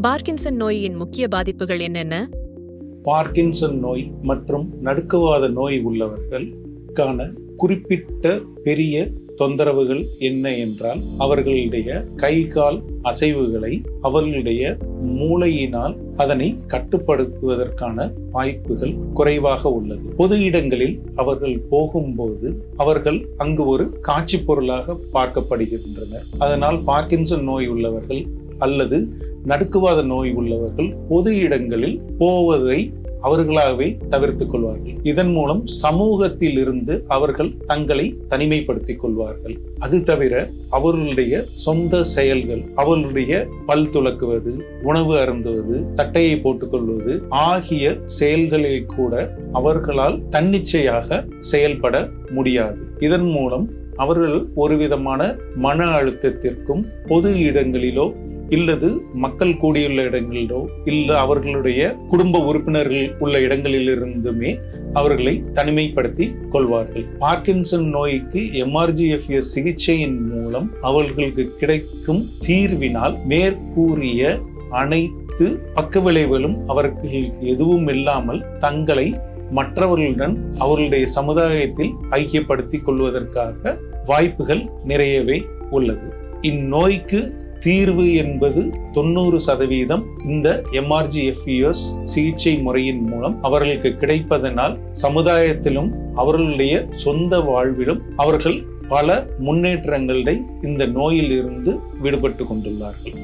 Parkinson நோயின் முக்கிய பாதிப்புகள் என்னென்ன? பார்கின்சன் நோய் மற்றும் நடுக்குவாத நோய் உள்ளவர்களுக்கான குறிப்பிட்ட பெரிய தொந்தரவுகள் என்ன என்றால், அவர்களுடைய கை கால் அசைவுகளை அவர்களுடைய மூளையினால் அதனை கட்டுப்படுத்துவதற்கான வாய்ப்புகள் குறைவாக உள்ளது. பொது இடங்களில் அவர்கள் போகும்போது அவர்கள் அங்கு ஒரு காட்சி பொருளாக பார்க்கப்படுகின்றனர். அதனால் பார்கின்சன் நோய் உள்ளவர்கள் அல்லது நடுக்குவாத நோய் உள்ளவர்கள் பொது இடங்களில் போவதை அவர்களாகவே தவிர்த்துக் கொள்வார்கள். இதன் மூலம் சமூகத்தில் இருந்து அவர்கள் தங்களை தனிமைப்படுத்திக் கொள்வார்கள். அது தவிர அவர்களுடைய சொந்த செயல்கள், அவர்களுடைய பல் துலக்குவது, உணவு அருந்துவது, தட்டையை போட்டுக்கொள்வது ஆகிய செயல்களில் கூட அவர்களால் தன்னிச்சையாக செயல்பட முடியாது. இதன் மூலம் அவர்கள் ஒரு விதமான மன அழுத்தத்திற்கும் பொது இடங்களிலோ இல்லது மக்கள் கூடியுள்ள இடங்களிலோ இல்ல அவர்களுடைய குடும்ப உறுப்பினர்கள் உள்ள இடங்களிலிருந்துமே அவர்களை தனிமைப்படுத்தி கொள்வார்கள். பார்கின்சன் நோய்க்கு MRGFS சிகிச்சையின் மூலம் அவர்களுக்கு கிடைக்கும் தீர்வினால் மேற்கூறிய அனைத்து பக்க விளைவுகளும் அவர்களுக்கு எதுவும் இல்லாமல் தங்களை மற்றவர்களுடன் அவர்களுடைய சமுதாயத்தில் ஐக்கியப்படுத்திக் கொள்வதற்காக வாய்ப்புகள் நிறையவே உள்ளது. இந்நோய்க்கு தீர்வு என்பது 90% இந்த MRGFS சிகிச்சை முறையின் மூலம் அவர்களுக்கு கிடைப்பதனால் சமுதாயத்திலும் அவர்களுடைய சொந்த வாழ்விலும் அவர்கள் பல முன்னேற்றங்களை இந்த நோயில் இருந்து விடுபட்டு கொண்டுள்ளார்கள்.